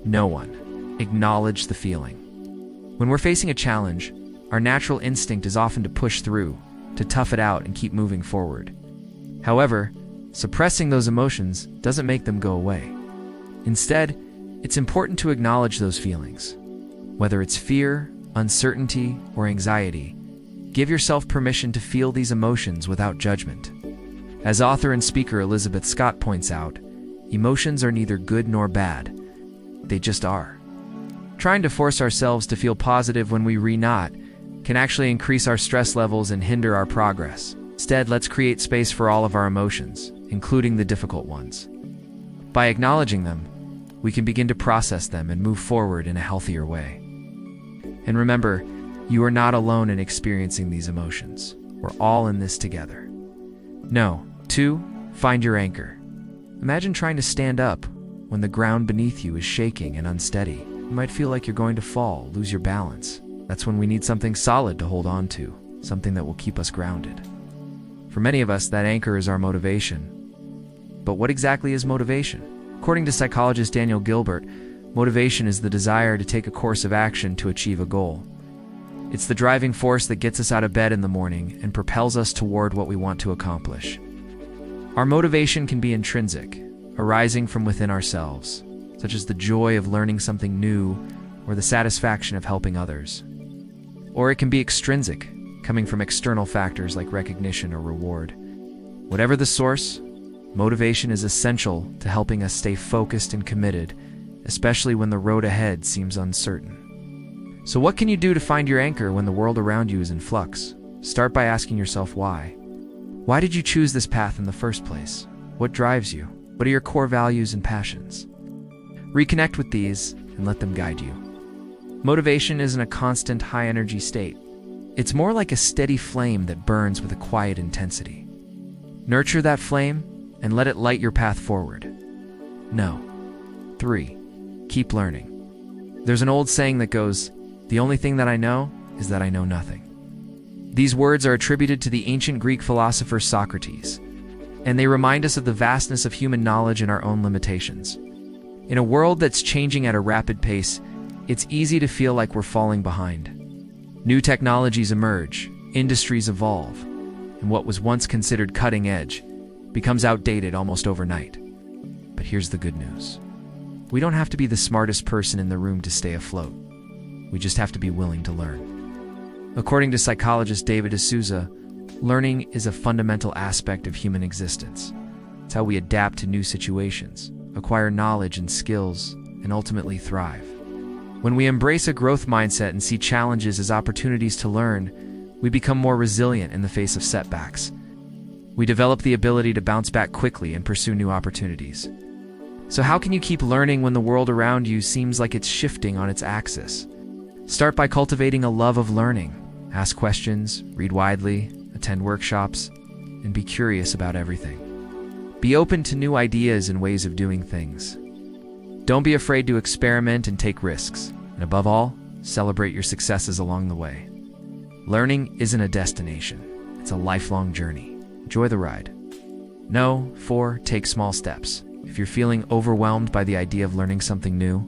No one. Acknowledge the feeling. When we're facing a challenge, our natural instinct is often to push through, to tough it out and keep moving forward. However, suppressing those emotions doesn't make them go away. Instead, it's important to acknowledge those feelings. Whether it's fear, uncertainty, or anxiety, give yourself permission to feel these emotions without judgment. As author and speaker Elizabeth Scott points out, emotions are neither good nor bad. They just are. Trying to force ourselves to feel positive when we not can actually increase our stress levels and hinder our progress. Instead, let's create space for all of our emotions, including the difficult ones. By acknowledging them, we can begin to process them and move forward in a healthier way. And remember, you are not alone in experiencing these emotions. We're all in this together. 2. Find your anchor. Imagine trying to stand up when the ground beneath you is shaking and unsteady. You might feel like you're going to fall, lose your balance. That's when we need something solid to hold on to, something that will keep us grounded. For many of us, that anchor is our motivation. But what exactly is motivation? According to psychologist Daniel Gilbert, motivation is the desire to take a course of action to achieve a goal. It's the driving force that gets us out of bed in the morning and propels us toward what we want to accomplish. Our motivation can be intrinsic, arising from within ourselves, such as the joy of learning something new or the satisfaction of helping others. Or it can be extrinsic, coming from external factors like recognition or reward. Whatever the source, motivation is essential to helping us stay focused and committed, especially when the road ahead seems uncertain. So what can you do to find your anchor when the world around you is in flux? Start by asking yourself why. Why did you choose this path in the first place? What drives you? What are your core values and passions? Reconnect with these and let them guide you. Motivation isn't a constant high-energy state. It's more like a steady flame that burns with a quiet intensity. Nurture that flame and let it light your path forward. 3. Keep learning. There's an old saying that goes, "The only thing that I know is that I know nothing." These words are attributed to the ancient Greek philosopher Socrates, and they remind us of the vastness of human knowledge and our own limitations. In a world that's changing at a rapid pace, it's easy to feel like we're falling behind. New technologies emerge, industries evolve, and what was once considered cutting edge becomes outdated almost overnight. But here's the good news. We don't have to be the smartest person in the room to stay afloat. We just have to be willing to learn. According to psychologist David D'Souza, learning is a fundamental aspect of human existence. It's how we adapt to new situations, acquire knowledge and skills, and ultimately thrive. When we embrace a growth mindset and see challenges as opportunities to learn, we become more resilient in the face of setbacks. We develop the ability to bounce back quickly and pursue new opportunities. So how can you keep learning when the world around you seems like it's shifting on its axis? Start by cultivating a love of learning. Ask questions, read widely, attend workshops, and be curious about everything. Be open to new ideas and ways of doing things. Don't be afraid to experiment and take risks. And above all, celebrate your successes along the way. Learning isn't a destination. It's a lifelong journey. Enjoy the ride. 4. Take small steps. If you're feeling overwhelmed by the idea of learning something new,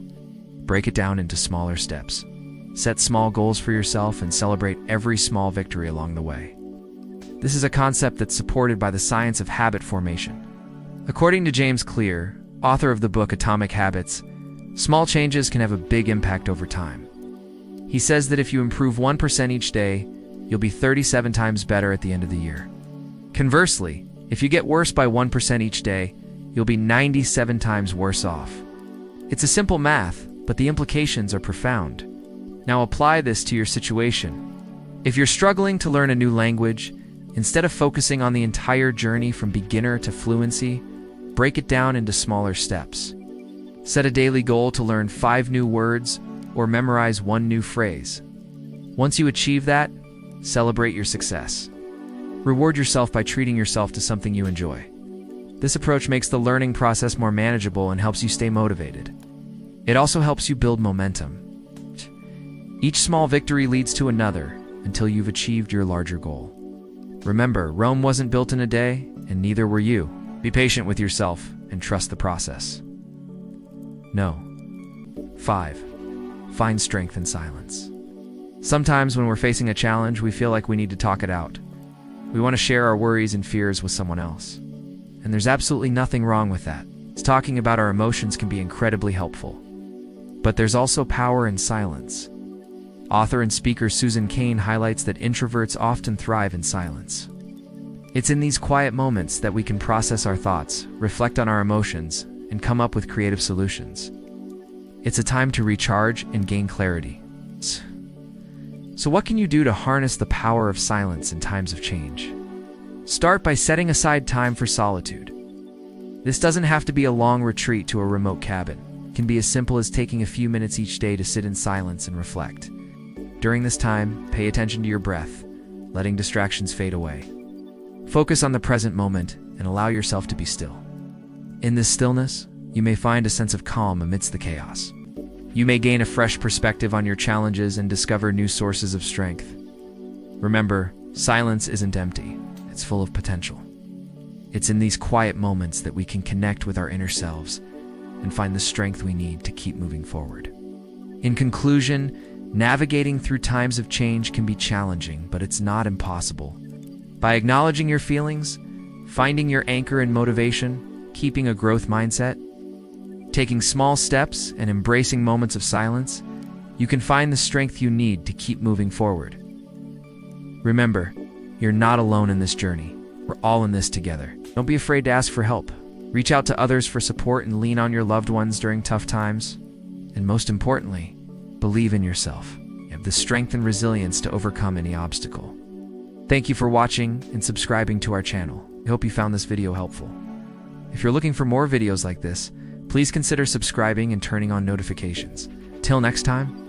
break it down into smaller steps. Set small goals for yourself and celebrate every small victory along the way. This is a concept that's supported by the science of habit formation. According to James Clear, author of the book Atomic Habits, small changes can have a big impact over time. He says that if you improve 1% each day, you'll be 37 times better at the end of the year. Conversely, if you get worse by 1% each day, you'll be 97 times worse off. It's a simple math, but the implications are profound. Now apply this to your situation. If you're struggling to learn a new language, instead of focusing on the entire journey from beginner to fluency, break it down into smaller steps. Set a daily goal to learn 5 new words or memorize 1 new phrase. Once you achieve that, celebrate your success. Reward yourself by treating yourself to something you enjoy. This approach makes the learning process more manageable and helps you stay motivated. It also helps you build momentum. Each small victory leads to another until you've achieved your larger goal. Remember, Rome wasn't built in a day, and neither were you. Be patient with yourself and trust the process. 5. Find strength in silence. Sometimes when we're facing a challenge, we feel like we need to talk it out. We want to share our worries and fears with someone else. And there's absolutely nothing wrong with that. Talking about our emotions can be incredibly helpful. But there's also power in silence. Author and speaker Susan Cain highlights that introverts often thrive in silence. It's in these quiet moments that we can process our thoughts, reflect on our emotions, and come up with creative solutions. It's a time to recharge and gain clarity. So what can you do to harness the power of silence in times of change? Start by setting aside time for solitude. This doesn't have to be a long retreat to a remote cabin. It can be as simple as taking a few minutes each day to sit in silence and reflect. During this time, pay attention to your breath, letting distractions fade away. Focus on the present moment and allow yourself to be still. In this stillness, you may find a sense of calm amidst the chaos. You may gain a fresh perspective on your challenges and discover new sources of strength. Remember, silence isn't empty, it's full of potential. It's in these quiet moments that we can connect with our inner selves and find the strength we need to keep moving forward. In conclusion, navigating through times of change can be challenging, but it's not impossible. By acknowledging your feelings, finding your anchor and motivation, keeping a growth mindset, taking small steps, and embracing moments of silence, you can find the strength you need to keep moving forward. Remember, you're not alone in this journey. We're all in this together. Don't be afraid to ask for help. Reach out to others for support and lean on your loved ones during tough times. And most importantly, believe in yourself. You have the strength and resilience to overcome any obstacle. Thank you for watching and subscribing to our channel. I hope you found this video helpful. If you're looking for more videos like this, please consider subscribing and turning on notifications. Till next time,